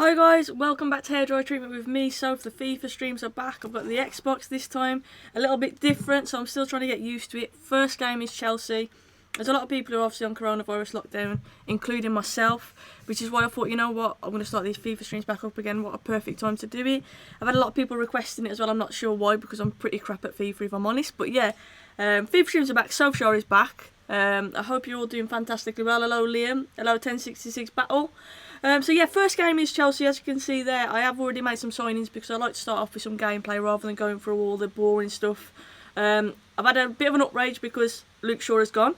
Hi guys, welcome back to Hair Dry Treatment with me, Soph. The FIFA streams are back. I've got the Xbox this time, a little bit different, so I'm still trying to get used to it. First game is Chelsea. There's a lot of people who are obviously on coronavirus lockdown, including myself, which is why I thought, you know what, I'm going to start these FIFA streams back up again. What a perfect time to do it. I've had a lot of people requesting it as well. I'm not sure why, because I'm pretty crap at FIFA if I'm honest. But yeah, FIFA streams are back. Sophsjkaer is back. I hope you're all doing fantastically well. Hello Liam. Hello 1066 Battle. So yeah, first game is Chelsea. As you can see there, I have already made some signings because I like to start off with some gameplay rather than going through all the boring stuff. I've had a bit of an outrage because Luke Shaw has gone.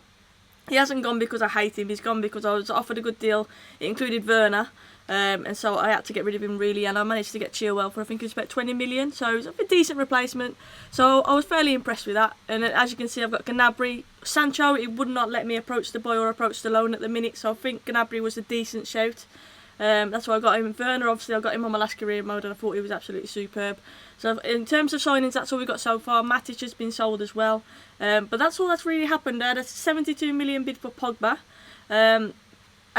He hasn't gone because I hate him, he's gone because I was offered a good deal. It included Werner, and so I had to get rid of him really, and I managed to get Chilwell for I think it was about 20 million, so it was a decent replacement. So I was fairly impressed with that, and as you can see I've got Gnabry. Sancho, he would not let me approach the buy or approach the loan at the minute, so I think Gnabry was a decent shout. That's why I got him. Werner, obviously I got him on my last career mode and I thought he was absolutely superb. So in terms of signings, that's all we got so far. Matic has been sold as well. But that's all that's really happened. I had a 72 million bid for Pogba. And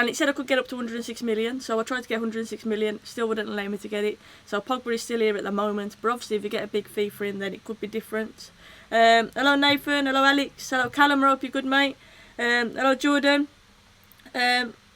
it said I could get up to 106 million. So I tried to get 106 million. Still wouldn't allow me to get it. So Pogba is still here at the moment. But obviously if you get a big fee for him, then it could be different. Hello Nathan. Hello Alex. Hello Callum. I hope you're good, mate. Hello Jordan.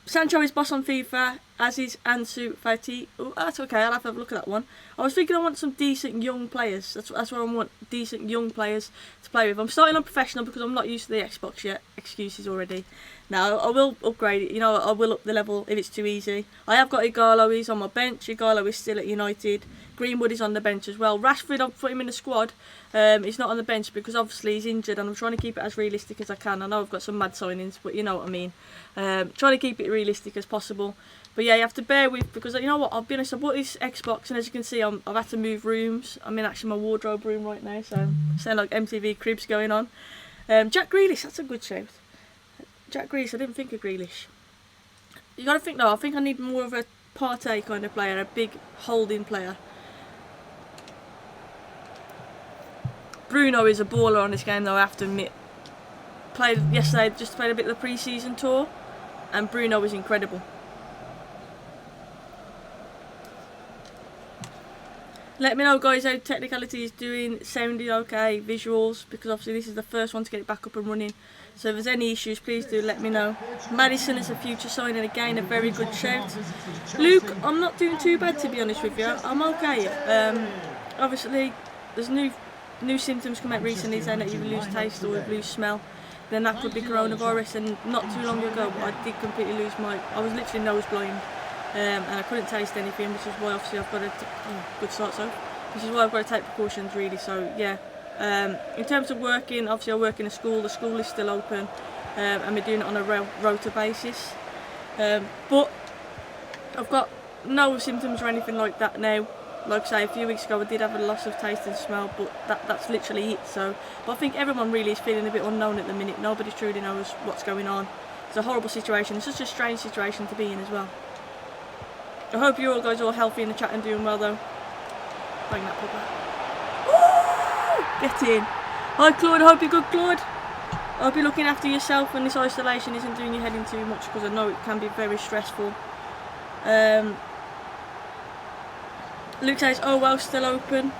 Sancho is boss on FIFA, as is Ansu Fati. Oh, that's okay, I'll have to have a look at that one. I was thinking I want some decent young players. That's what I want, decent young players to play with. I'm starting on professional because I'm not used to the Xbox yet. Excuses already. Now, I will upgrade it. You know, I will up the level if it's too easy. I have got Igalo, he's on my bench. Igalo is still at United. Greenwood is on the bench as well. Rashford, I've put him in the squad. He's not on the bench because obviously he's injured and I'm trying to keep it as realistic as I can. I know I've got some mad signings, but you know what I mean. Trying to keep it realistic as possible. But yeah, you have to bear with, because you know what, I'll be honest, I bought this Xbox and as you can see I've had to move rooms. I'm in actually my wardrobe room right now, so sound like MTV Cribs going on. Jack Grealish, that's a good shout. Jack Grealish, I didn't think of Grealish. You got to think though, I think I need more of a Partey kind of player, a big holding player. Bruno is a baller on this game though, I have to admit. Played yesterday, just played a bit of the pre-season tour, and Bruno was incredible. Let me know guys how technicality is doing, sounding okay, visuals, because obviously this is the first one to get it back up and running. So if there's any issues, please do let me know. Madison is a future sign and again a very good shout. Luke, I'm not doing too bad to be honest with you, I'm okay. Obviously there's new symptoms come out recently saying that you lose taste or you lose smell. Then that could be coronavirus, and not too long ago I did completely lose I was literally nose blind. And I couldn't taste anything, which is why obviously I've got to good start, so which is why I've got to take precautions really. So yeah, in terms of working, obviously I work in a school. The school is still open, and we're doing it on a rota basis. But I've got no symptoms or anything like that now. Like I say, a few weeks ago I did have a loss of taste and smell, but that's literally it. So, but I think everyone really is feeling a bit unknown at the minute. Nobody truly knows what's going on. It's a horrible situation. It's such a strange situation to be in as well. I hope you all guys are all healthy in the chat and doing well though. Bang that Pogba. Get in. Hi Claude, I hope you're good Claude. I hope you're looking after yourself and this isolation isn't doing your head in too much, because I know it can be very stressful. Luke says, oh well, still open.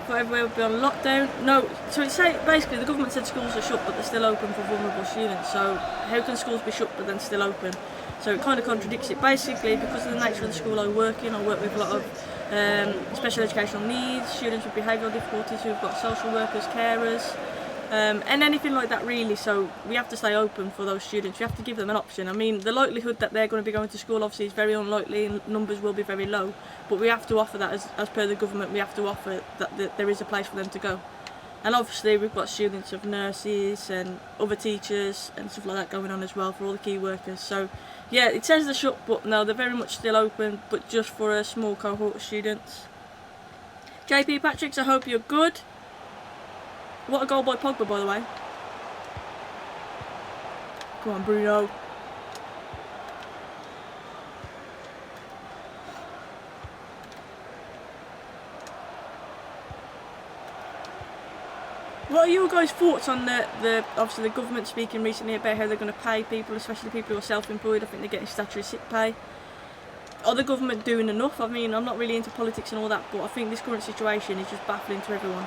Thought everywhere would be on lockdown. No, so it's basically the government said schools are shut but they're still open for vulnerable students. So how can schools be shut but then still open? So it kind of contradicts it. Basically, because of the nature of the school I work in, I work with a lot of special educational needs, students with behavioural difficulties, who've got social workers, carers, and anything like that really. So we have to stay open for those students. We have to give them an option. I mean, the likelihood that they're going to be going to school obviously is very unlikely and numbers will be very low, but we have to offer that as per the government. We have to offer that there is a place for them to go. And obviously we've got students of nurses and other teachers and stuff like that going on as well for all the key workers. So yeah, it says they're shut, but no, they're very much still open, but just for a small cohort of students. JP Patricks, I hope you're good. What a goal by Pogba, by the way. Come on, Bruno. What are your guys' thoughts on the obviously the government speaking recently about how they're going to pay people, especially people who are self-employed? I think they're getting statutory sick pay. are the government doing enough? I mean, I'm not really into politics and all that, but I think this current situation is just baffling to everyone.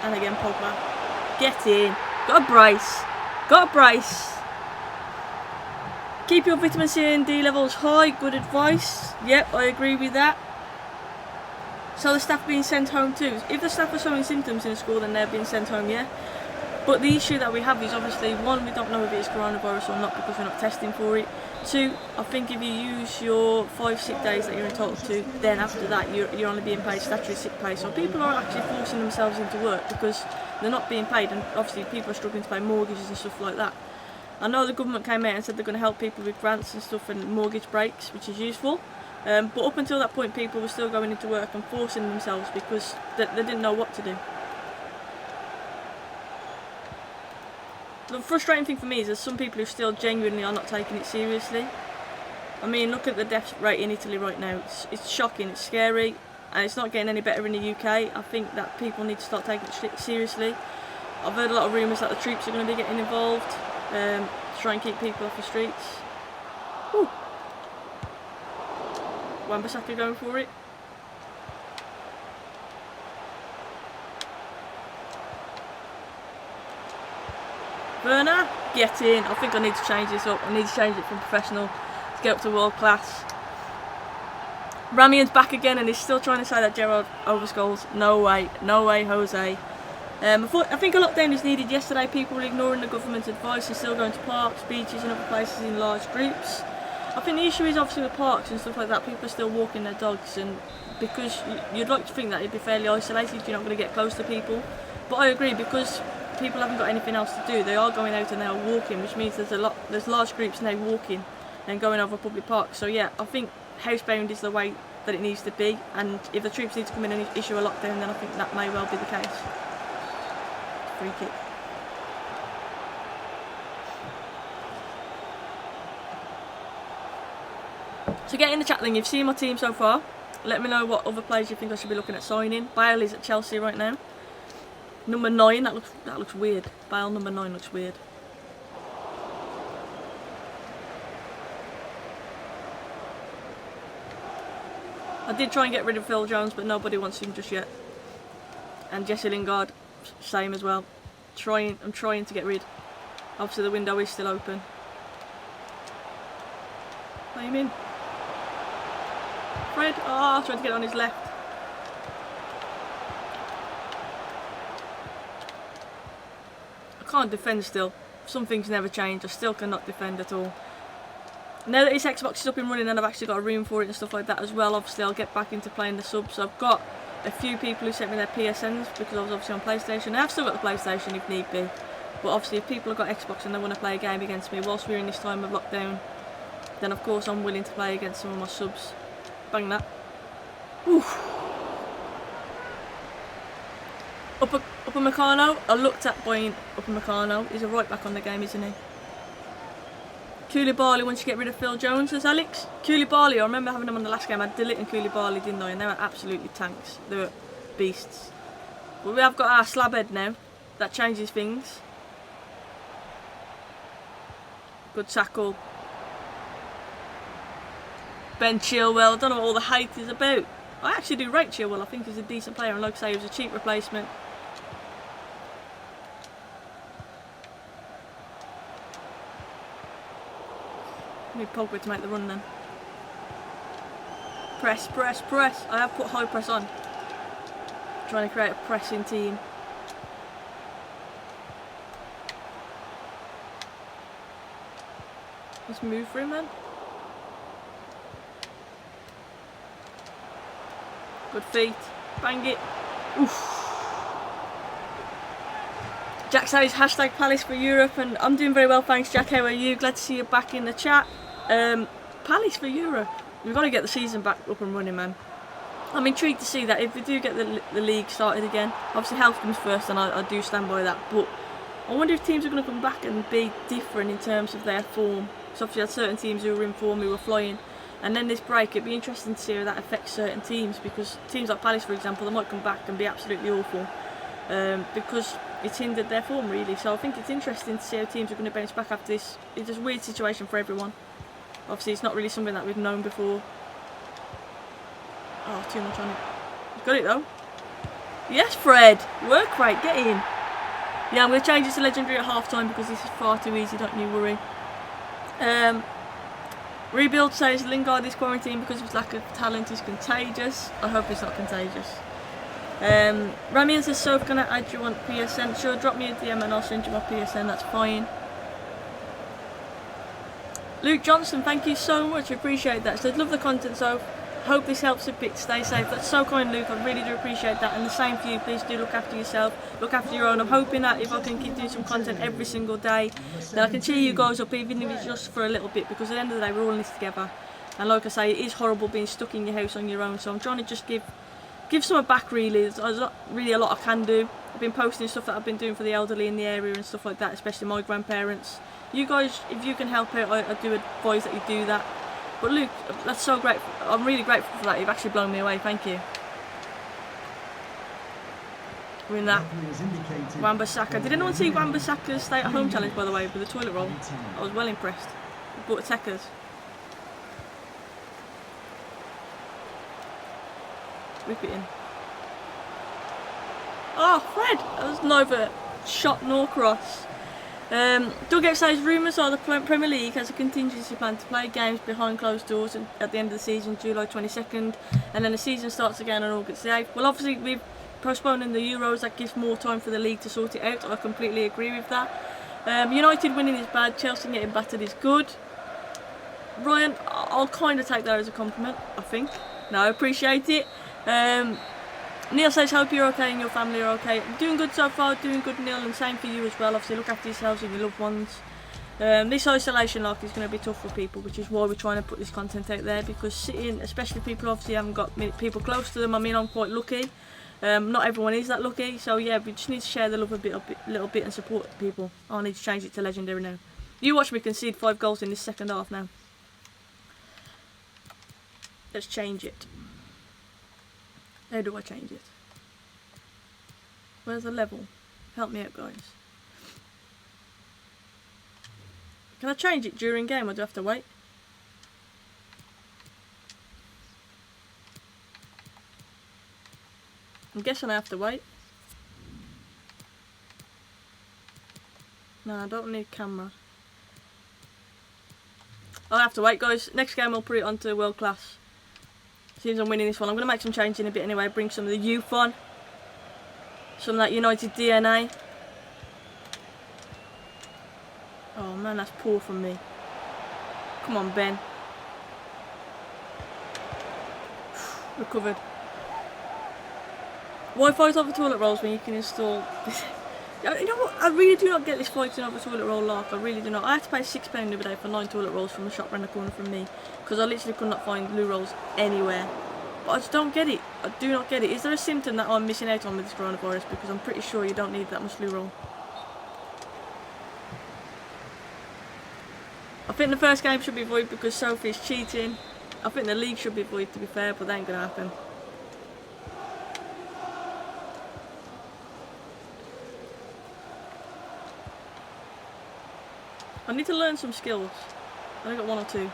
And again, Pogba. Get in. Got a brace. Got a brace. Keep your vitamin C and D levels high. Good advice. Yep, I agree with that. So the staff being sent home too. If the staff are showing symptoms in the school, then they're being sent home, yeah. But the issue that we have is obviously, one, we don't know if it's coronavirus or not because we're not testing for it. Two, I think if you use your 5 sick days that you're entitled to, then after that you're only being paid statutory sick pay. So people are actually forcing themselves into work because they're not being paid, and obviously people are struggling to pay mortgages and stuff like that. I know the government came out and said they're going to help people with grants and stuff and mortgage breaks, which is useful. But up until that point, people were still going into work and forcing themselves because they didn't know what to do. The frustrating thing for me is there's some people who still genuinely are not taking it seriously. I mean, look at the death rate in Italy right now. It's shocking, it's scary, and it's not getting any better in the UK. I think that people need to start taking it seriously. I've heard a lot of rumours that the troops are going to be getting involved to try and keep people off the streets. Whew. Wan-Bissaka going for it. Werner, get in. I think I need to change this up. I need to change it from professional to get up to world class. Ramian's back again and he's still trying to say that Gerrard overscores. No way, Jose. I think a lockdown is needed yesterday. People were ignoring the government's advice and still going to parks, beaches and other places in large groups. I think the issue is obviously with parks and stuff like that, people are still walking their dogs, and because you'd like to think that you'd be fairly isolated, you're not going to get close to people. But I agree, because people haven't got anything else to do, they are going out and they are walking, which means there's large groups now walking and going over public parks. So yeah, I think housebound is the way that it needs to be, and if the troops need to come in and issue a lockdown, then I think that may well be the case. Free kick. So get in the chat then, you've seen my team so far. Let me know what other players you think I should be looking at signing. Bale is at Chelsea right now. Number 9, that looks weird. Bale number 9 looks weird. I did try and get rid of Phil Jones, but nobody wants him just yet. And Jesse Lingard, same as well. I'm trying to get rid. Obviously the window is still open. Play him in. Fred, trying to get on his left. I can't defend still. Some things never change. I still cannot defend at all. Now that this Xbox is up and running and I've actually got a room for it and stuff like that as well, obviously I'll get back into playing the subs. I've got a few people who sent me their PSNs because I was obviously on PlayStation. I've still got the PlayStation if need be. But obviously if people have got Xbox and they want to play a game against me whilst we're in this time of lockdown, then of course I'm willing to play against some of my subs. Bang that. Oof. Upamecano, I looked at buying Upamecano. He's a right back on the game, isn't he? Koulibaly, once you get rid of Phil Jones, says Alex. Koulibaly, I remember having him on the last game. I had Dillit and Koulibaly, didn't I? And they were absolutely tanks. They were beasts. But we have got our slab head now. That changes things. Good tackle. Ben Chilwell, I don't know what all the hate is about. I actually do rate Chilwell. I think he's a decent player, and like I say, he was a cheap replacement. I need Pogba to make the run then. Press, press, press. I have put high press on. Trying to create a pressing team. Let's move for him then. Good feet. Bang it. Oof. Jack says hashtag Palace for Europe, and I'm doing very well, thanks Jack. How are you? Glad to see you back in the chat. Palace for Europe. We've got to get the season back up and running, man. I'm intrigued to see that if we do get the league started again. Obviously health comes first, and I do stand by that, but I wonder if teams are going to come back and be different in terms of their form. So obviously had certain teams who were in form, who were flying, and then this break, it'd be interesting to see how that affects certain teams, because teams like Palace, for example, they might come back and be absolutely awful because it's hindered their form really. So I think it's interesting to see how teams are going to bounce back after this. It's a weird situation for everyone. Obviously, it's not really something that we've known before. Oh, too much on it. Got it though. Yes, Fred. Work rate. Get in. Yeah, I'm going to change it to legendary at half time because this is far too easy. Don't you worry. Rebuild says Lingard is quarantined because of his lack of talent is contagious. I hope it's not contagious. Ramian says, Soph, can I add you on PSN? Sure, drop me a DM and I'll send you my PSN, that's fine. Luke Johnson, thank you so much, I appreciate that. Said, love the content, Soph. Hope this helps a bit, stay safe. That's so kind, Luke, I really do appreciate that. And the same for you, please do look after yourself, look after your own. I'm hoping that if I can keep doing some content every single day, then I can cheer you guys up, even if it's just for a little bit, because at the end of the day, we're all in this together. And like I say, it is horrible being stuck in your house on your own, so I'm trying to just give something back really. There's not really a lot I can do. I've been posting stuff that I've been doing for the elderly in the area and stuff like that, especially my grandparents. You guys, if you can help out, I do advise that you do that. But Luke, that's so great. I'm really grateful for that. You've actually blown me away. Thank you. We're in that. Wan-Bissaka. Did anyone see Wan-Bissaka's stay-at-home challenge, by the way, with the toilet roll? I was well impressed. But Tekers. Whip it in. Oh, Fred! That was neither shot nor cross. Dugout says rumours are the Premier League has a contingency plan to play games behind closed doors at the end of the season, July 22nd, and then the season starts again on August 8th. Well, obviously, we're postponing the Euros, that gives more time for the league to sort it out. I completely agree with that. United winning is bad, Chelsea getting battered is good. Ryan, I'll kind of take that as a compliment, I think. No, I appreciate it. Neil says, hope you're okay and your family are okay. Doing good so far, doing good, Neil, and same for you as well. Obviously, look after yourselves and your loved ones. This isolation life is going to be tough for people, which is why we're trying to put this content out there, because sitting, especially people obviously haven't got people close to them. I mean, I'm quite lucky. Not everyone is that lucky, so yeah, we just need to share the love a little bit and support people. I need to change it to legendary now. You watch me concede 5 goals in this second half now. Let's change it. How do I change it? Where's the level? Help me out, guys. Can I change it during game or do I have to wait? I'm guessing I have to wait. No, I don't need camera. I'll have to wait, guys. Next game I'll put it onto world class. Seems I'm winning this one. I'm going to make some change in a bit anyway. Bring some of the youth on. Some of that United DNA. Oh man, that's poor from me. Come on, Ben. Recovered. Why fight over toilet rolls when you can install this? You know what? I really do not get this fighting over toilet roll lark. I really do not. I had to pay £6 the other day for 9 toilet rolls from the shop round the corner from me, because I literally could not find loo rolls anywhere. But I just don't get it. I do not get it. Is there a symptom that I'm missing out on with this coronavirus? Because I'm pretty sure you don't need that much loo roll. I think the first game should be void because Sophie's cheating. I think the league should be void, to be fair, but that ain't going to happen. I need to learn some skills. I only got 1 or 2.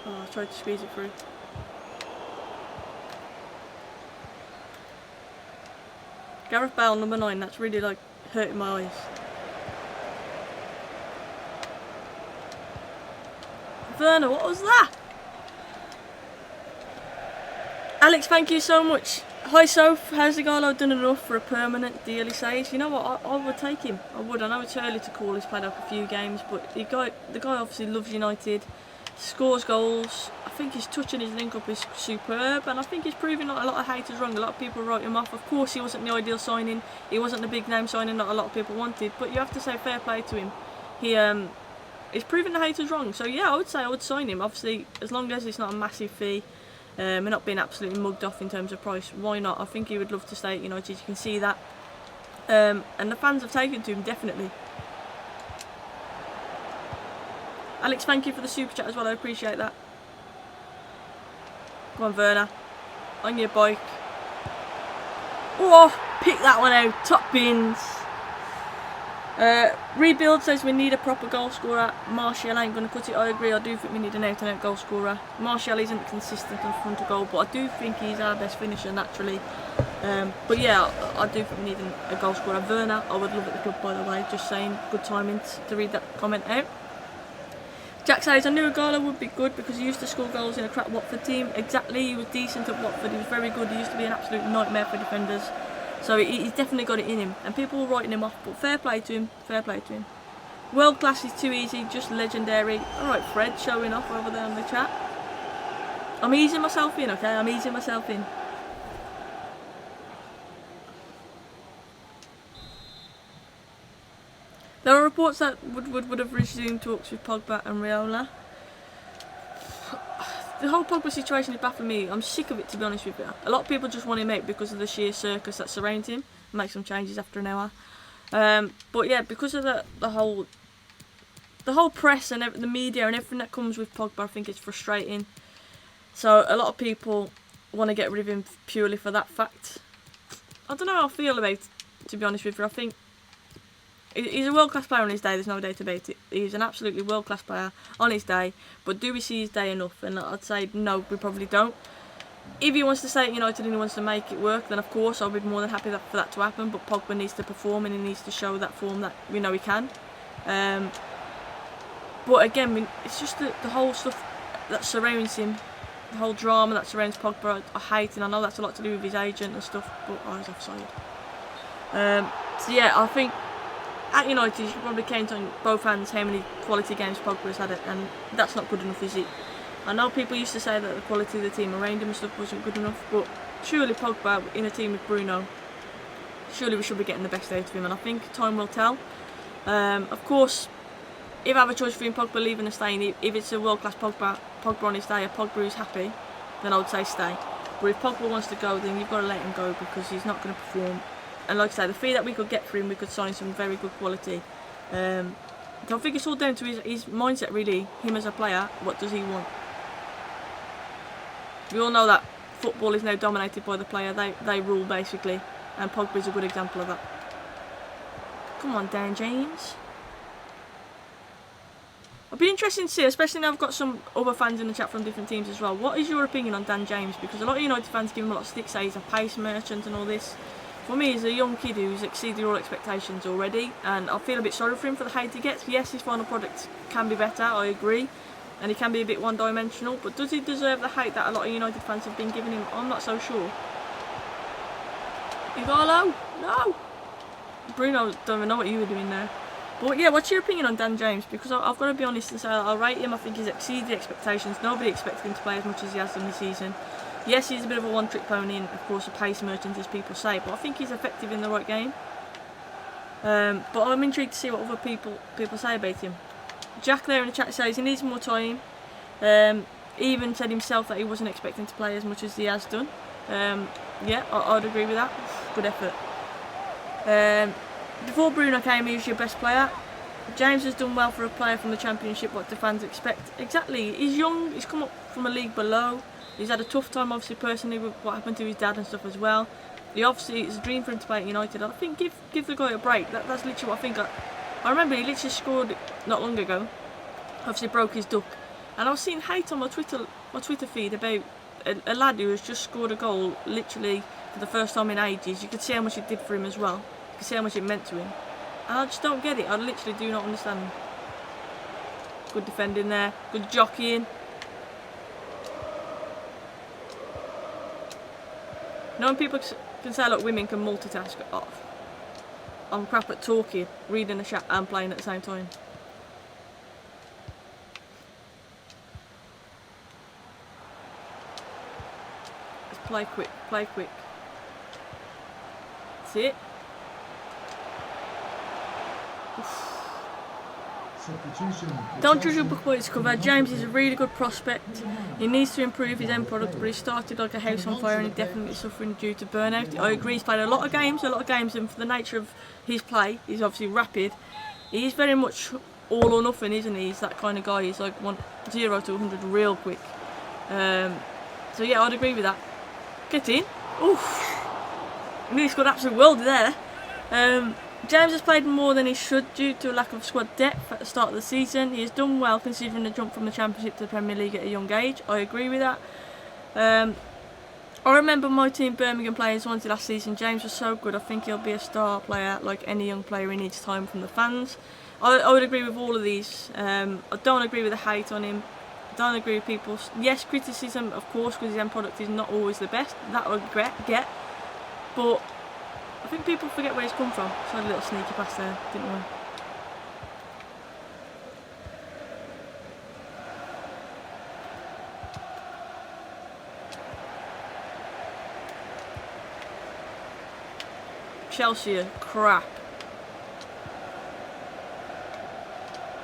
Oh, I tried to squeeze it through. Gareth Bale, number 9, that's really like hurting my eyes. Werner, what was that? Alex, thank you so much. Hi Soph, how's the guy like done enough for a permanent deal, he says? You know what, I would take him. I would. I know it's early to call, he's played like a few games, but the guy obviously loves United, scores goals. I think his touch and his link up is superb, and I think he's proving like a lot of haters wrong. A lot of people wrote him off. Of course he wasn't the ideal signing, he wasn't the big name signing that a lot of people wanted, but you have to say fair play to him. He's proving the haters wrong, so yeah, I would say I would sign him, obviously as long as it's not a massive fee. We're not being absolutely mugged off in terms of price. Why not? I think he would love to stay at United. You can see that, and the fans have taken to him definitely. Alex, thank you for the super chat as well. I appreciate that. Come on, Werner, on your bike. Oh, pick that one out. Top bins. Rebuild says we need a proper goal scorer. Martial ain't going to cut it. I agree. I do think we need an out-and-out goal scorer. Martial isn't consistent in front of goal, but I do think he's our best finisher naturally. But yeah, I do think we need a goal scorer. Werner, I would love at the club, by the way. Just saying, good timing to read that comment out. Jack says, I knew Igalo would be good because he used to score goals in a crap Watford team. Exactly, he was decent at Watford. He was very good. He used to be an absolute nightmare for defenders. So he's definitely got it in him. And people were writing him off, but fair play to him. Fair play to him. World class is too easy, just legendary. Alright, Fred, showing off over there in the chat. I'm easing myself in, okay? I'm easing myself in. There are reports that would have resumed talks with Pogba and Raiola. The whole Pogba situation is baffling me. I'm sick of it, to be honest with you. A lot of people just want him out because of the sheer circus that surrounds him. Make some changes after an hour. But yeah, because of the whole press and the media and everything that comes with Pogba, I think it's frustrating. So a lot of people want to get rid of him purely for that fact. I don't know how I feel about it, to be honest with you. I think he's a world-class player on his day, there's no doubt about it. He's an absolutely world-class player on his day, but do we see his day enough? And I'd say no, we probably don't. If he wants to stay at United and he wants to make it work, then of course I'll be more than happy for that to happen, but Pogba needs to perform and he needs to show that form that we know he can. But again, it's just the whole stuff that surrounds him, the whole drama that surrounds Pogba, I hate, and I know that's a lot to do with his agent and stuff, but I was offside. So yeah, I think at United, you can probably count on both hands how many quality games Pogba has had, and that's not good enough, is it? I know people used to say that the quality of the team around him and stuff wasn't good enough, but surely Pogba in a team with Bruno, surely we should be getting the best out of him, and I think time will tell. Of course, if I have a choice between Pogba leaving and staying, if it's a world-class Pogba on his day, a Pogba who's happy, then I would say stay. But if Pogba wants to go, then you've got to let him go because he's not going to perform. And like I say, the fee that we could get for him, we could sign some very good quality. So I think it's all down to his mindset, really. Him as a player, what does he want? We all know that football is now dominated by the player. They rule, basically. And Pogba is a good example of that. Come on, Dan James. I'll be interested to see, especially now I've got some other fans in the chat from different teams as well. What is your opinion on Dan James? Because a lot of United fans give him a lot of stick, say he's a pace merchant and all this. For me, he's a young kid who's exceeded all expectations already, and I feel a bit sorry for him for the hate he gets. Yes, his final product can be better, I agree, and he can be a bit one-dimensional, but does he deserve the hate that a lot of United fans have been giving him? I'm not so sure. Igalo? No! Bruno, don't even know what you were doing there. But yeah, what's your opinion on Dan James? Because I've got to be honest and say I rate him. I think he's exceeded expectations. Nobody expected him to play as much as he has done this season. Yes, he's a bit of a one-trick pony and of course a pace merchant, as people say, but I think he's effective in the right game. But I'm intrigued to see what other people say about him. Jack there in the chat says he needs more time. He even said himself that he wasn't expecting to play as much as he has done. Yeah, I'd agree with that. Good effort. Before Bruno came, he was your best player. James has done well for a player from the Championship. What do fans expect? Exactly. He's young. He's come up from a league below. He's had a tough time, obviously, personally, with what happened to his dad and stuff as well. Obviously, it's a dream for him to play at United. I think give the guy a break. That's literally what I think. I remember he literally scored not long ago. Obviously, broke his duck. And I was seeing hate on my Twitter feed about a lad who has just scored a goal, literally, for the first time in ages. You could see how much it did for him as well. You could see how much it meant to him. And I just don't get it. I literally do not understand. Good defending there. Good jockeying. You know when people can say, look, women can multitask. Oh, I'm crap at talking, reading the chat and playing at the same time. Let's play quick, play quick. See it? Substitutions. Don't judge a book by its cover. James is a really good prospect. He needs to improve his end product, but he started like a house on fire and he's definitely suffering due to burnout. I agree, he's played a lot of games, and for the nature of his play, he's obviously rapid. He's very much all or nothing, isn't he? He's that kind of guy. He's like 0 to 100 real quick. So yeah, I'd agree with that. Get in. Oof. Nearly scored an absolute worldie there. James has played more than he should due to a lack of squad depth at the start of the season. He has done well considering the jump from the Championship to the Premier League at a young age. I agree with that. I remember my team Birmingham playing Swansea last season. James was so good. I think he'll be a star player like any young player. He needs time from the fans. I would agree with all of these. I don't agree with the hate on him. I don't agree with people. Yes, criticism, of course, because his end product is not always the best. That I get. But I think people forget where he's come from. So I had a little sneaky pass there, didn't I? Chelsea are crap.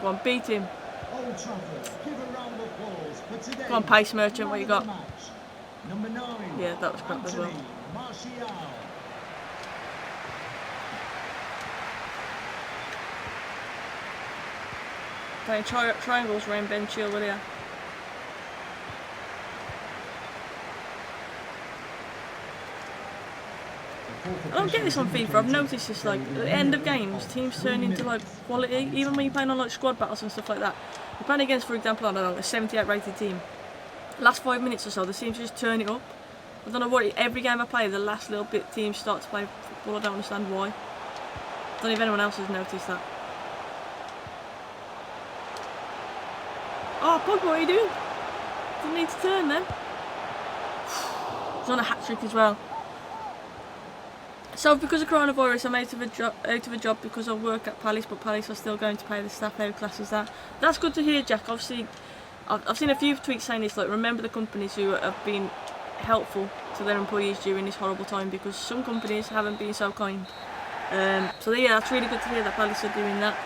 Go on, beat him. Come on, Pace Merchant, what you got? Yeah, that was crap as well. Playing triangles around Ben Chill, will ya? I don't get this on FIFA. I've noticed this, like, at the end of games, teams turn into, like, quality. Even when you're playing on, like, squad battles and stuff like that. You're playing against, for example, I don't know, a 78 rated team. Last 5 minutes or so, the teams just turn it up. I don't know what, every game I play, the last little bit teams start to play football. I don't understand why. I don't know if anyone else has noticed that. Oh, Pogba, what are you doing? Didn't need to turn then. He's on a hat-trick as well. So because of coronavirus, I'm out of a job because I work at Palace, but Palace are still going to pay the staff. How class is that? That's good to hear, Jack. Obviously, I've seen a few tweets saying this, like, remember the companies who have been helpful to their employees during this horrible time, because some companies haven't been so kind. So yeah, that's really good to hear that Palace are doing that.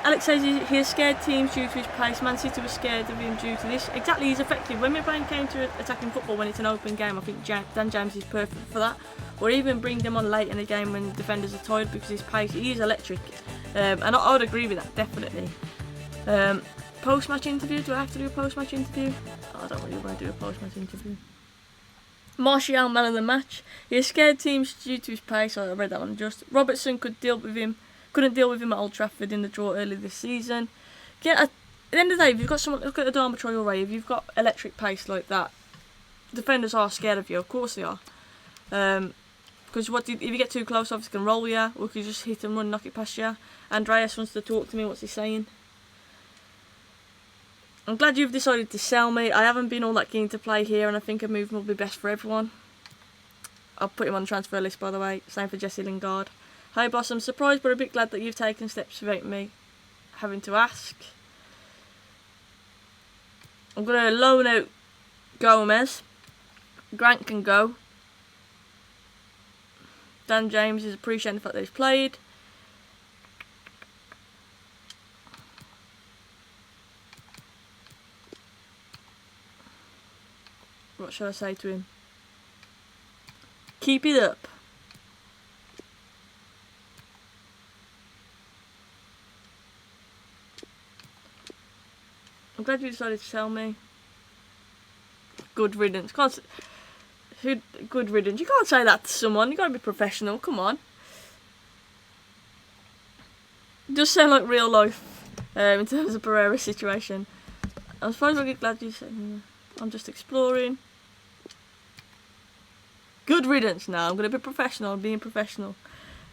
Alex says he has scared teams due to his pace. Man City was scared of him due to this. Exactly, he's effective. When we're playing counter-attacking football, when it's an open game, I think Dan James is perfect for that. Or even bring them on late in the game when defenders are tired, because his pace, he is electric. And I would agree with that, definitely. Post-match interview, do I have to do a post-match interview? Oh, I don't really want to do a post-match interview. Martial, man of the match. He has scared teams due to his pace. I read that one just. Robertson couldn't deal with him at Old Trafford in the draw early this season. Yeah, at the end of the day, if you've got someone, look at Adama Traoré, if you've got electric pace like that, defenders are scared of you. Of course they are. Because if you get too close, obviously can roll you, or you just hit and run, knock it past you. Andreas wants to talk to me. What's he saying? I'm glad you've decided to sell me. I haven't been all that keen to play here, and I think a move will be best for everyone. I'll put him on the transfer list, by the way. Same for Jesse Lingard. Hi boss, I'm surprised but a bit glad that you've taken steps without me having to ask. I'm going to loan out Gomez. Grant can go. Dan James is appreciating the fact that he's played. What should I say to him? Keep it up. I'm glad you decided to sell me. Good riddance. Good riddance. You can't say that to someone. You gotta be professional. Come on. It does sound like real life in terms of Pereira's situation. I suppose I'll get glad you said. I'm just exploring. Good riddance. Now I'm gonna be professional. I'm being professional.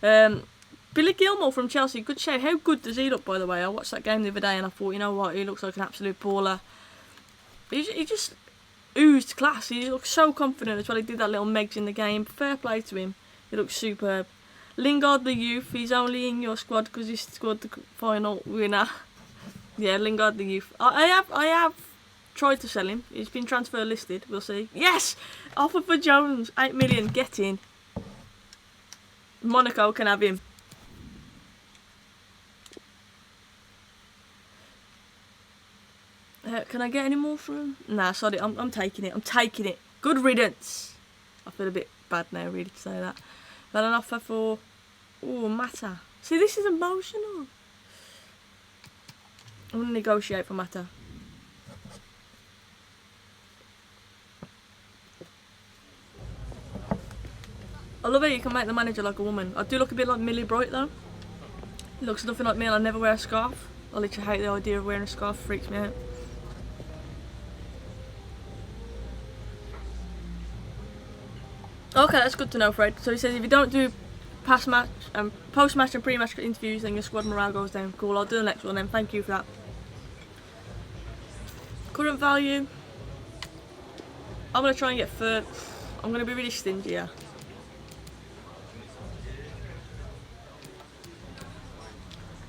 Billy Gilmore from Chelsea, good show. How good does he look, by the way? I watched that game the other day and I thought, you know what, he looks like an absolute baller. He just oozed class. He looks so confident as well. He did that little Megs in the game. Fair play to him. He looks superb. Lingard the youth, he's only in your squad because he scored the final winner. Yeah, Lingard the youth. I have tried to sell him. He's been transfer listed. We'll see. Yes! Offer for Jones. 8 million. Get in. Monaco can have him. Can I get any more from him? Nah, sorry, I'm taking it. I'm taking it. Good riddance. I feel a bit bad now, really, to say that. Got an offer for... Oh, Mata. See, this is emotional. I'm going to negotiate for Mata. I love how you can make the manager like a woman. I do look a bit like Millie Bright though. It looks nothing like me and I never wear a scarf. I literally hate the idea of wearing a scarf, freaks me out. Okay, that's good to know, Fred. So he says if you don't do post-match and pre-match interviews, then your squad morale goes down. Cool, I'll do the next one then. Thank you for that. Current value. I'm going to try and get I'm going to be really stingy here.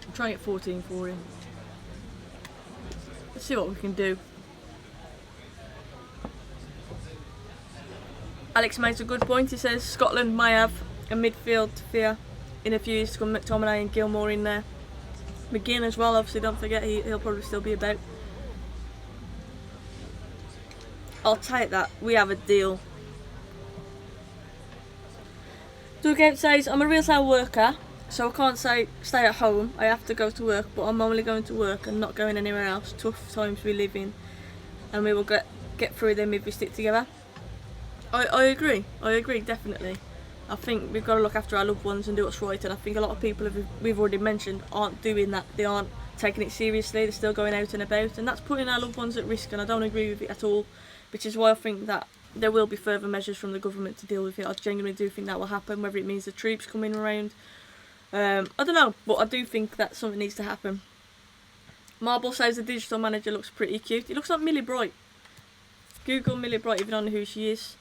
I'm trying to get 14 for him. Let's see what we can do. Alex makes a good point. He says Scotland may have a midfield fear in a few years to come. McTominay and Gilmore in there. McGinn as well, obviously, don't forget, he'll probably still be about. I'll take that. We have a deal. Dugout says, I'm a real-time worker, so I can't say stay at home. I have to go to work, but I'm only going to work and not going anywhere else. Tough times we live in, and we will get through them if we stick together. I agree, definitely. I think we've got to look after our loved ones and do what's right, and I think a lot of people we've already mentioned aren't doing that. They aren't taking it seriously, they're still going out and about, and that's putting our loved ones at risk, and I don't agree with it at all, which is why I think that there will be further measures from the government to deal with it. I genuinely do think that will happen, whether it means the troops coming around. I don't know, but I do think that something needs to happen. Marble says the digital manager looks pretty cute. He looks like Millie Bright. Google Millie Bright if you don't know who she is.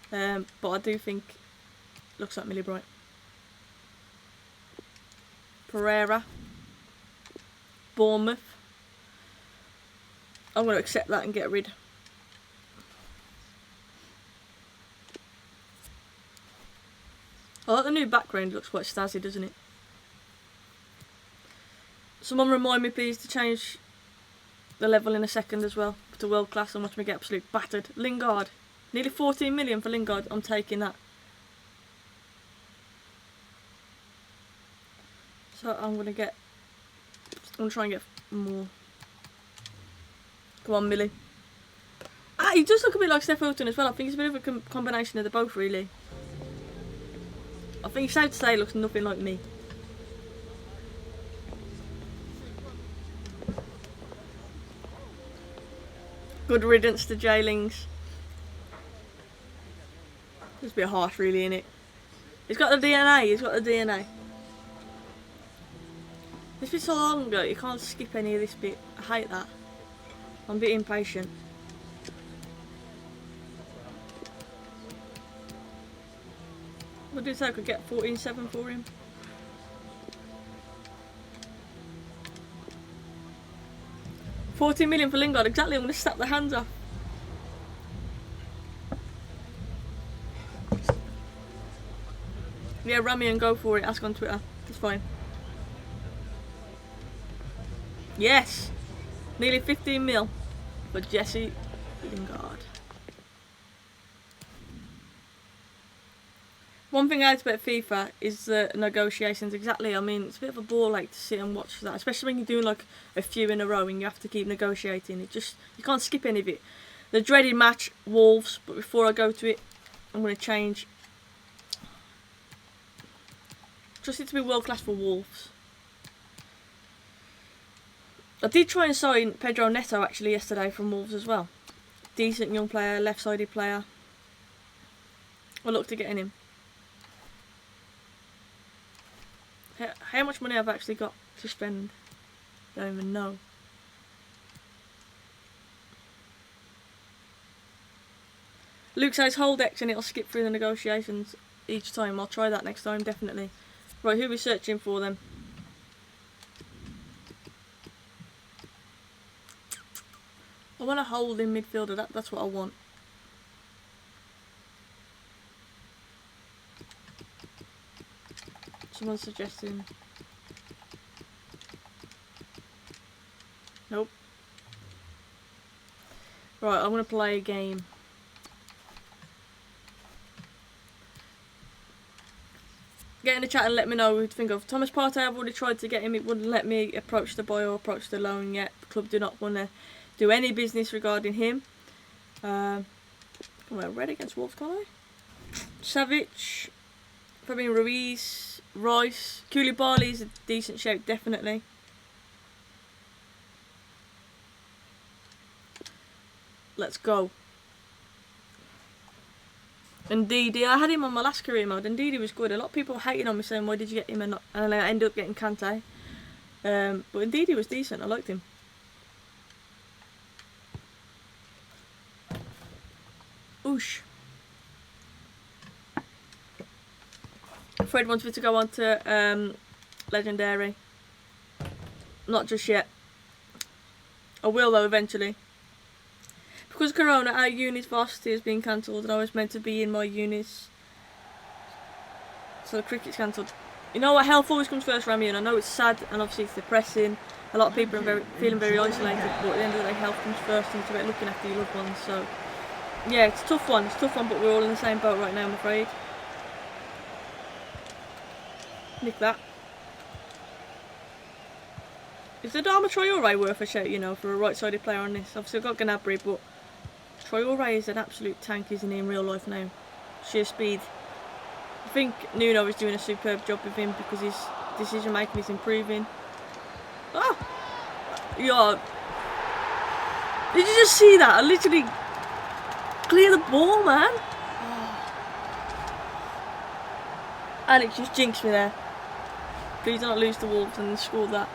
But I do think looks like Millie Bright. Pereira. Bournemouth. I'm going to accept that and get rid. I like the new background, it looks quite snazzy, doesn't it? Someone remind me please to change the level in a second as well to world class and watch me get absolute battered. Lingard. Nearly 14 million for Lingard. I'm taking that. So I'm going to try and get more. Come on, Millie. Ah, he does look a bit like Steph Hilton as well. I think it's a bit of a combination of the both, really. I think it's safe to say he looks nothing like me. Good riddance to Jailings. It's a bit harsh, really, innit? He's got the DNA, This bit's so long ago, you can't skip any of this bit. I hate that. I'm a bit impatient. What did it say I could get 14.7 for him? $14 million for Lingard, exactly. I'm going to snap the hands off. Yeah, Rami and go for it. Ask on Twitter. It's fine. Yes! Nearly 15 mil for Jesse Lingard. One thing I hate about FIFA is the negotiations. Exactly. I mean, it's a bit of a ball ache to sit and watch that, especially when you're doing like a few in a row and you have to keep negotiating. You can't skip any of it. The dreaded match, Wolves. But before I go to it, I'm going to change. Trust it to be world class for Wolves. I did try and sign Pedro Neto actually yesterday from Wolves as well. Decent young player, left-sided player. I looked at getting him. How much money I've actually got to spend? Don't even know. Luke says hold X and it'll skip through the negotiations each time. I'll try that next time, definitely. Right, who are we searching for then? I want a holding midfielder, that's what I want. Someone's suggesting. Nope. Right, I'm going to play a game. Get in the chat and let me know who to think of. Thomas Partey, I've already tried to get him. It wouldn't let me approach the buy or approach the loan yet. The club do not want to do any business regarding him. We're red against Wolves, can't I? Savic. Fabian Ruiz, Rice, Koulibaly is a decent shape, definitely. Let's go. And Didi, I had him on my last career mode, and Didi was good. A lot of people hating on me saying, why did you get him and not, and I ended up getting Kante. But Didi was decent, I liked him. Oosh. Fred wants me to go on to Legendary. Not just yet. I will though eventually. Because of Corona, our unis varsity has been cancelled and I was meant to be in my unis. So the cricket's cancelled. You know what, health always comes first, Rami, and I know it's sad and obviously it's depressing. A lot of people are feeling very isolated, but at the end of the day health comes first and it's about looking after your loved ones. So yeah, it's a tough one, but we're all in the same boat right now, I'm afraid. Nick that. Is the Dharma Traore worth a shout, you know, for a right-sided player on this? Obviously I've got Gnabry, but Traore is an absolute tank, isn't he, in real life now? Sheer speed. I think Nuno is doing a superb job with him because his decision making is improving. Ah! Yeah. Did you just see that? I literally clear the ball, man. Alex just jinxed me there. Please don't lose to Wolves and score that.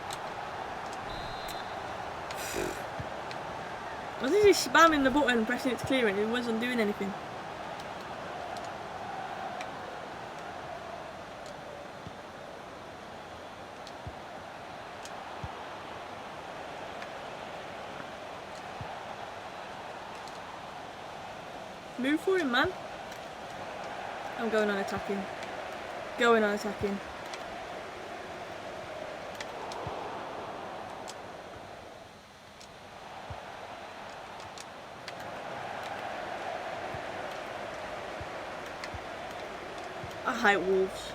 I was just spamming the button and pressing it to clear it. It wasn't doing anything. Move for him, man. I'm going on attacking. Going on attacking. I hate Wolves.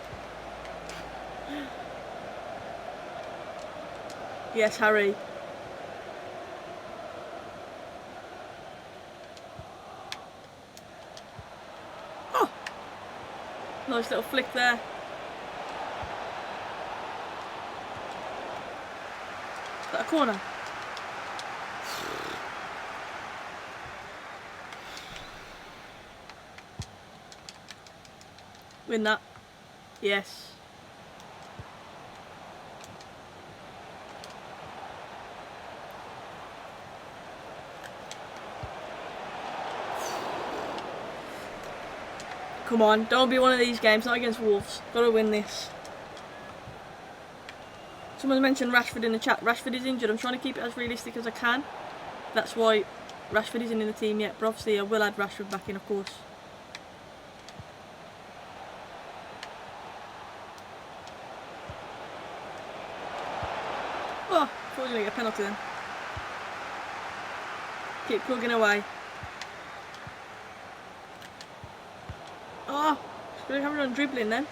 Yes, Harry. Oh! Nice little flick there. Is that a corner? Win that. Yes. Come on, don't be one of these games, not against Wolves. Gotta win this. Someone mentioned Rashford in the chat. Rashford is injured. I'm trying to keep it as realistic as I can. That's why Rashford isn't in the team yet, but obviously I will add Rashford back in, of course. Oh, I thought I was going to get a penalty then. Keep plugging away. Oh, just going to have it on dribbling then.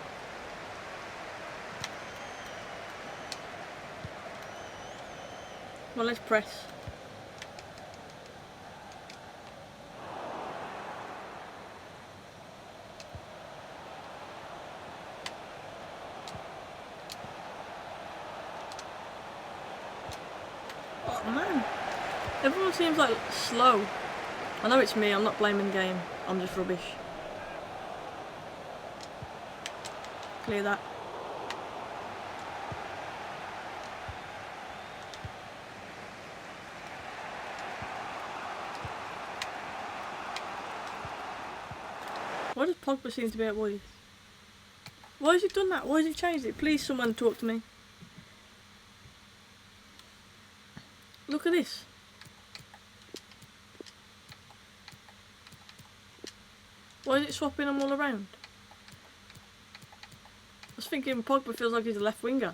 Well, let's press. Oh man, everyone seems like slow. I know it's me, I'm not blaming the game, I'm just rubbish. Clear that. Why does Pogba seem to be at Wolves? Why has he done that? Why has he changed it? Please someone talk to me. Look at this. Why is it swapping them all around? I was thinking Pogba feels like he's a left winger.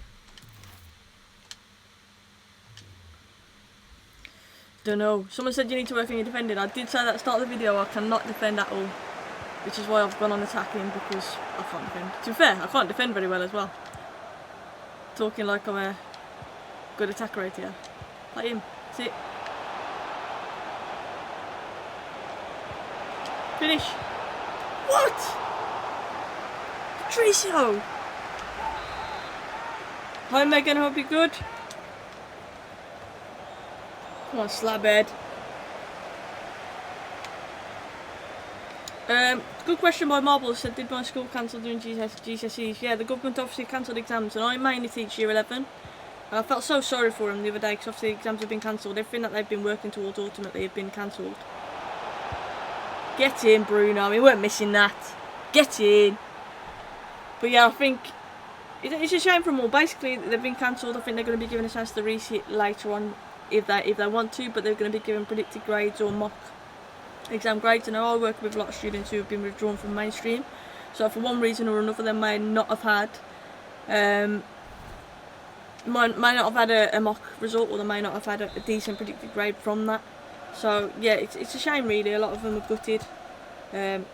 Don't know. Someone said you need to work on your defending. I did say that at the start of the video. I cannot defend at all. Which is why I've gone on attacking, because I can't defend. To be fair, I can't defend very well as well. Talking like I'm a good attacker right here. Like him. See it. Finish. What? Patricio! Hi Megan, hope you're good. Come on, slabhead. Good question by Marbles. Said, did my school cancel doing GCSEs? Yeah, the government obviously cancelled exams, and I mainly teach year 11. And I felt so sorry for them the other day because obviously exams have been cancelled. Everything that they've been working towards ultimately have been cancelled. Get in, Bruno. We weren't missing that. Get in. But yeah, I think it's a shame for them all. Basically, they've been cancelled. I think they're going to be given a chance to resit later on if they want to, but they're going to be given predicted grades or mock exam grades. And I work with a lot of students who have been withdrawn from mainstream, so for one reason or another they may not have had a mock result, or they may not have had a decent predicted grade from that. So yeah, it's a shame really. A lot of them are gutted.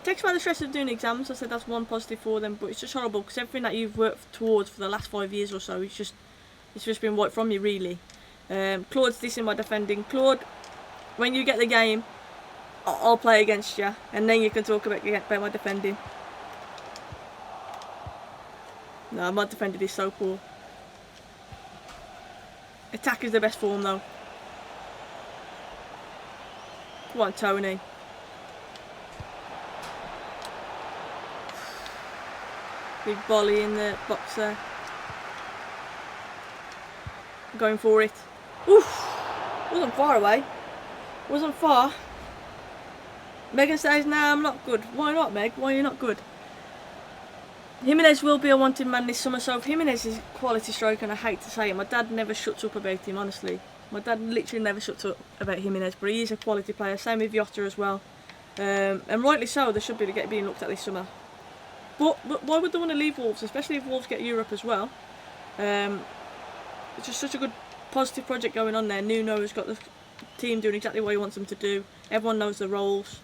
Takes away the stress of doing exams. I said that's one positive for them, but it's just horrible because everything that you've worked towards for the last 5 years or so, it's just been wiped from you really. Claude's dissing my defending. Claude, when you get the game, I'll play against you, and then you can talk about my defending. No, my defending is so poor. Attack is the best form though. Come on, Tony. Big volley in the box there. Going for it. Oof! Wasn't far away. Wasn't far. Megan says, nah, I'm not good. Why not, Meg? Why are you not good? Jimenez will be a wanted man this summer, so Jimenez is a quality striker, and I hate to say it. My dad never shuts up about him, honestly. My dad literally never shuts up about Jimenez, but he is a quality player. Same with Jota as well. And rightly so, they should be being looked at this summer. But why would they want to leave Wolves, especially if Wolves get Europe as well? It's just such a good positive project going on there. Nuno has got the team doing exactly what he wants them to do. Everyone knows the roles.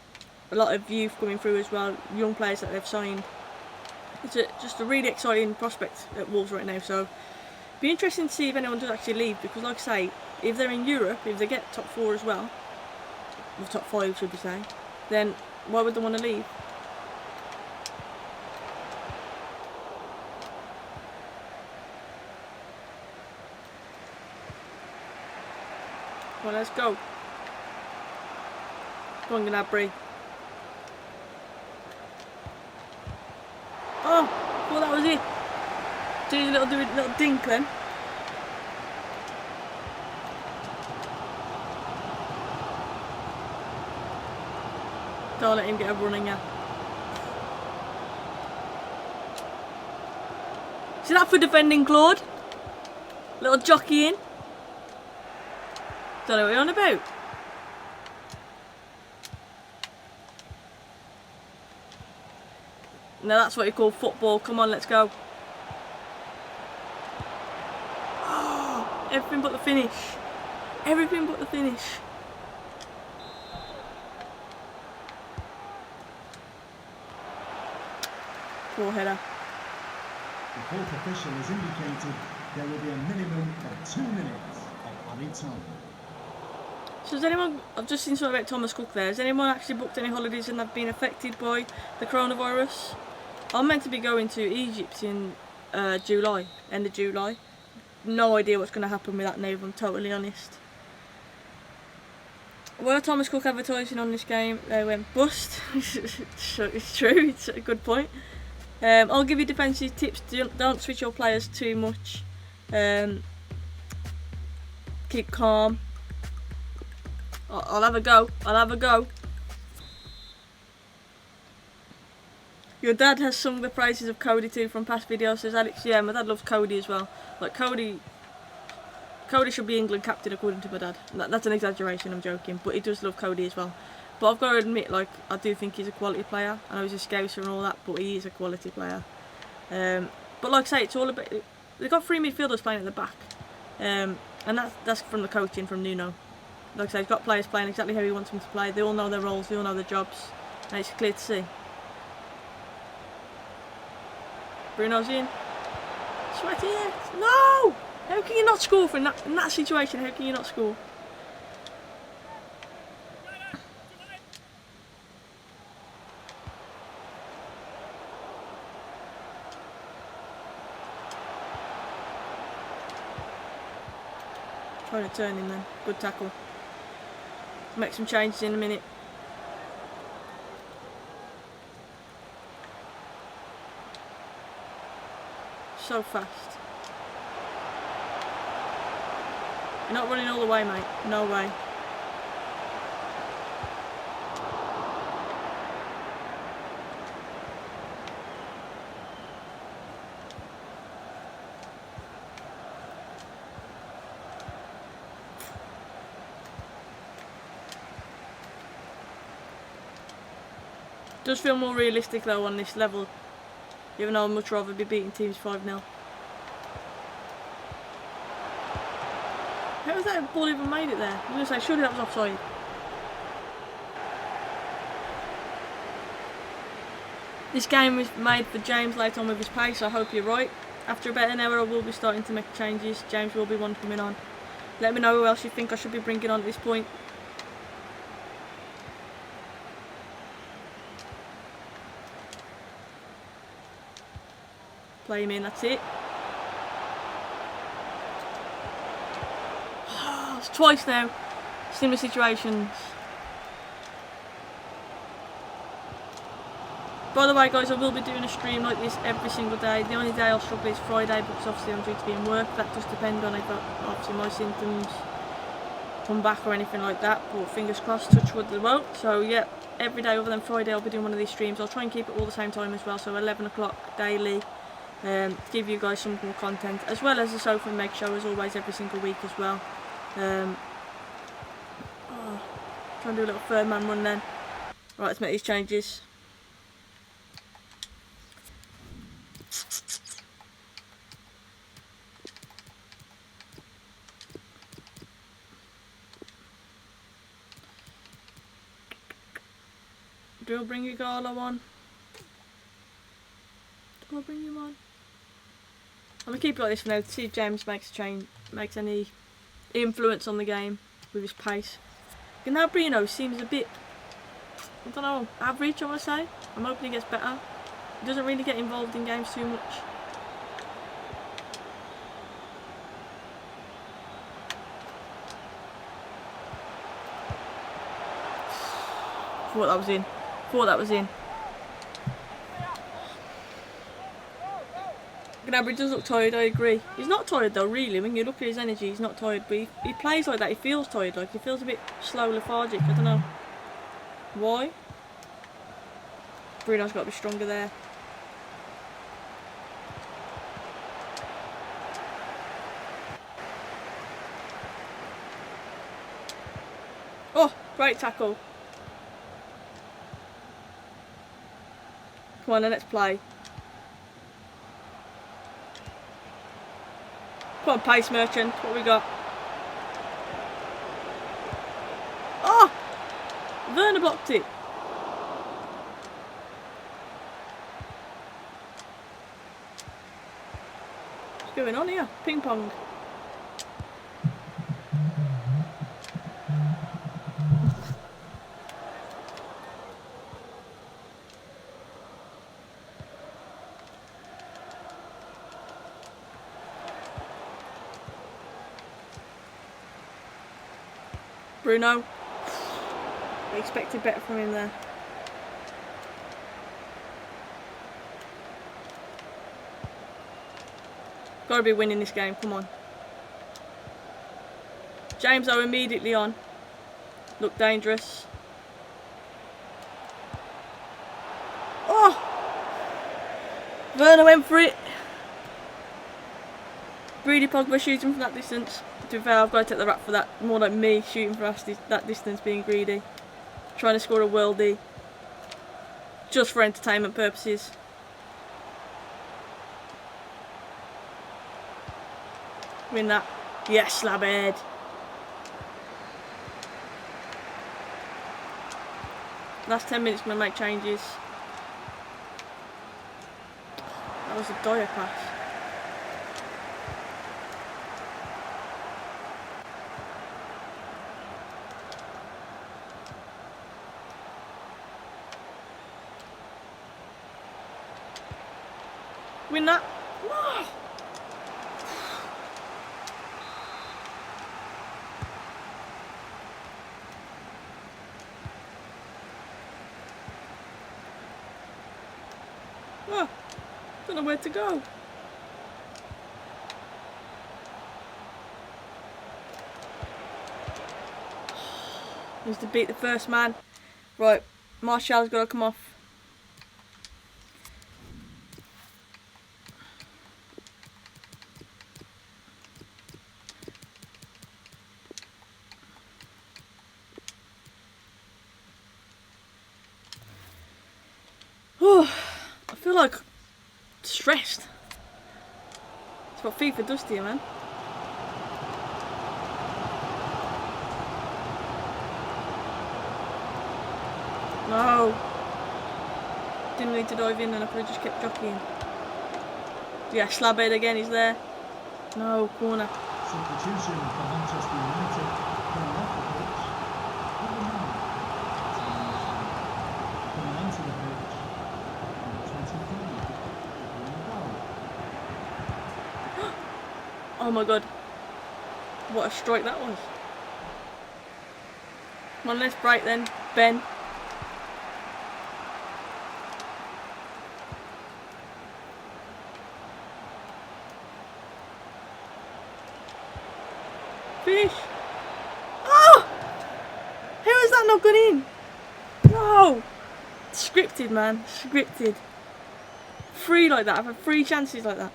A lot of youth coming through as well, young players that they've signed. It's just a really exciting prospect at Wolves right now. So be interesting to see if anyone does actually leave, because like I say, if they're in Europe, if they get top 4 as well, or top 5 should we say, then why would they want to leave? Well, let's go. Come on, Gnabry. Oh, well that was it. Do a little dink then. Don't let him get a running ya. See that for defending, Claude? Little jockey in. Don't know what you're on about. Now that's what you call football. Come on, let's go. Oh, everything but the finish. Everything but the finish. Poor header. The fourth official has indicated there will be a minimum of 2 minutes of added time. So has anyone, I've just seen something about Thomas Cook there, has anyone actually booked any holidays and have been affected by the coronavirus? I'm meant to be going to Egypt in July, end of July. No idea what's going to happen with that now, if I'm totally honest. Were Thomas Cook advertising on this game, they went bust. It's true, it's a good point. I'll give you defensive tips. Don't switch your players too much. Keep calm. I'll have a go. I'll have a go. Your dad has sung the praises of Cody too from past videos, says Alex. Yeah, my dad loves Cody as well. Like Cody should be England captain according to my dad. That's an exaggeration, I'm joking, but he does love Cody as well. But I've got to admit, like, I do think he's a quality player. I know he's a scouser and all that, but he is a quality player. But like I say, it's all about, they've got 3 midfielders playing at the back, and that's from the coaching from Nuno. Like I say, he's got players playing exactly how he wants them to play. They all know their roles, they all know their jobs, and it's clear to see. Bruno's in. Sweaty it. No! How can you not score in that situation? How can you not score? Trying to turn in then. Good tackle. Make some changes in a minute. So fast. You're not running all the way, mate. No way. Does feel more realistic though on this level, even though I'd much rather be beating teams 5-0. How was that ball even made it there? I'm going to say, surely that was offside. This game was made for James later on with his pace, I hope you're right. After about an hour I will be starting to make changes. James will be one coming on. Let me know who else you think I should be bringing on at this point. Play him in, that's it. It's twice now. Similar situations. By the way guys, I will be doing a stream like this every single day. The only day I'll struggle is Friday because obviously I'm due to be in work. That does depend on if obviously my symptoms come back or anything like that. But fingers crossed, touch wood they won't. So yeah, every day other than Friday I'll be doing one of these streams. I'll try and keep it all the same time as well. So 11 o'clock daily. Give you guys some more content, as well as the Soph and Meg show as always every single week as well. Try and do a little third man run then. Right, let's make these changes. Do I bring Igalo on? Do I bring him on? I'm gonna keep it like this for now to see if James makes any influence on the game with his pace. Now Bruno seems a bit, I don't know, average I want to say. I'm hoping he gets better. He doesn't really get involved in games too much. Thought that was in. Thought that was in. Gnabry does look tired, I agree. He's not tired though, really. When you look at his energy, he's not tired. But he plays like that, he feels tired. Like, he feels a bit slow, lethargic. I don't know why. Bruno's got to be stronger there. Oh, great tackle. Come on then, let's play. Come on, pace merchant. What we got? Oh! Werner blocked it. What's going on here? Ping pong. Bruno. I expected better from him there. Gotta be winning this game, come on. James though immediately on. Look dangerous. Oh! Werner went for it. Greedy Pogba shooting from that distance. To be fair, I've got to take the rap for that. More like me shooting from that distance, being greedy. Trying to score a worldie. Just for entertainment purposes. Win that. Yes, slabhead. Last 10 minutes, I'm going to make changes. That was a dire pass. Win that. No. Oh, don't know where to go. Needs to beat the first man. Right, Martial's got to come off. Oh, I feel like stressed. That's what FIFA does to you, man. No. Didn't need to dive in and I could have just kept jockeying. Yeah, Slabhead again, he's there. No, corner. Substitution for Manchester United. Coming off the pitch. Number 9. Coming onto the pitch. Number 23. Oh my god. What a strike that was. Come on, let's break then. Ben. Fish. Oh! How is that not gone in? No! Scripted, man. Scripted. Free like that. I've had 3 chances like that.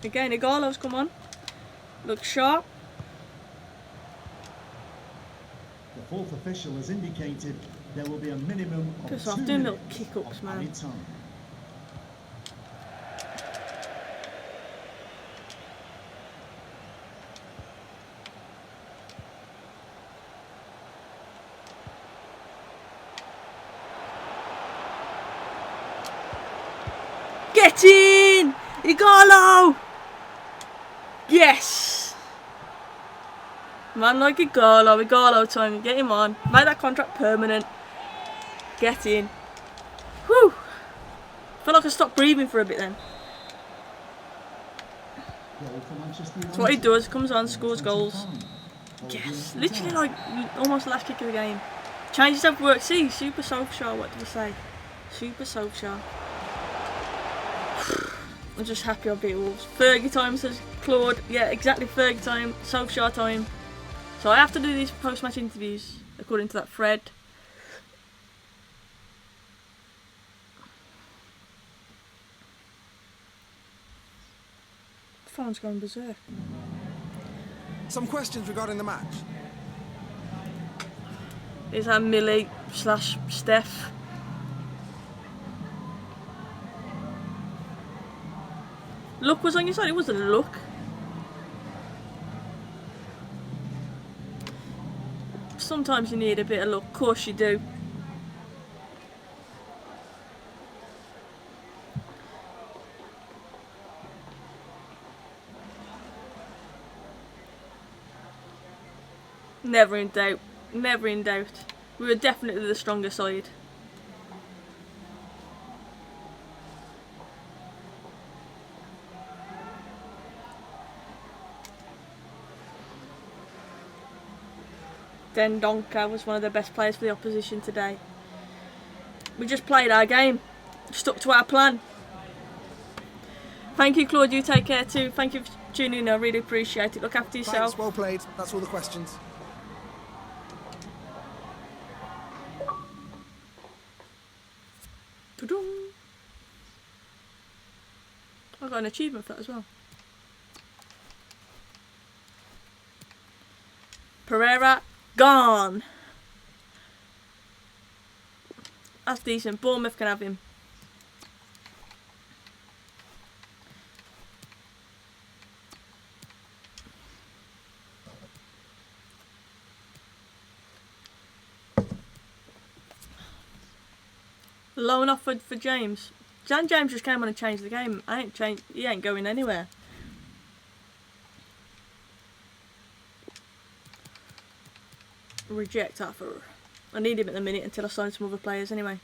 Again, Igalo's come on. Looks sharp. The fourth official has indicated there will be a minimum of Because 2 I'm doing little minutes kick-ups, of man. added time. Get in! Igalo! Yes! Man like Igalo time. Get him on. Make that contract permanent. Get in. Whew! I feel like I stopped breathing for a bit then. Goal for Manchester United. That's what he does. Comes on, scores goals. 25. Yes! Literally like almost the last kick of the game. Changes up work. See, Super Sophsjkaer. What did I say? Super Sophsjkaer. I'm just happy I beat Wolves. Fergie time, says Claude. Yeah, exactly Fergie time. Sophsjkaer time. So I have to do these post-match interviews according to that thread. The phone's going berserk. Some questions regarding the match. Is that Millie / Steph? Luck was on your side. It wasn't luck. Sometimes you need a bit of luck. Of course you do. Never in doubt. Never in doubt. We were definitely the stronger side. Dendonka was one of the best players for the opposition today. We just played our game. Stuck to our plan. Thank you, Claude. You take care too. Thank you for tuning in. I really appreciate it. Look after yourself. Thanks, well played. That's all the questions. Ta-dum. I got an achievement for that as well. Pereira gone. That's decent. Bournemouth can have him. Loan offered for James. James just came on and changed the game. He ain't going anywhere. Reject offer. I need him at the minute until I sign some other players anyway.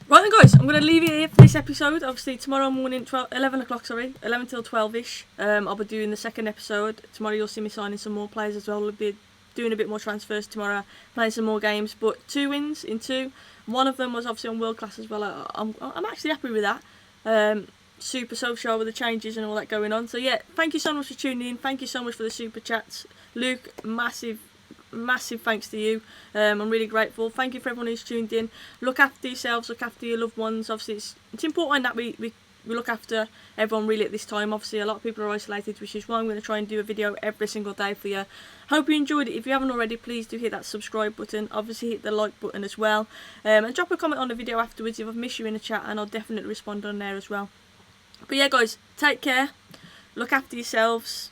Right then guys, I'm going to leave you here for this episode. Obviously tomorrow morning, 11 o'clock, 11 till 12ish. I'll be doing the second episode. Tomorrow you'll see me signing some more players as well. There'll be doing a bit more transfers tomorrow, playing some more games. But 2 wins in 2. One of them was obviously on world class as well. I'm actually happy with that. Super Sophsjkaer with the changes and all that going on. So yeah, thank you so much for tuning in. Thank you so much for the super chats, Luke. Massive thanks to you. I'm really grateful. Thank you for everyone who's tuned in. Look after yourselves, look after your loved ones. Obviously it's important that we look after everyone really at this time. Obviously a lot of people are isolated, which is why I'm going to try and do a video every single day for you. Hope you enjoyed it. If you haven't already, please do hit that subscribe button. Obviously hit the like button as well, and drop a comment on the video afterwards if I've missed you in the chat, and I'll definitely respond on there as well. But yeah guys, take care, look after yourselves,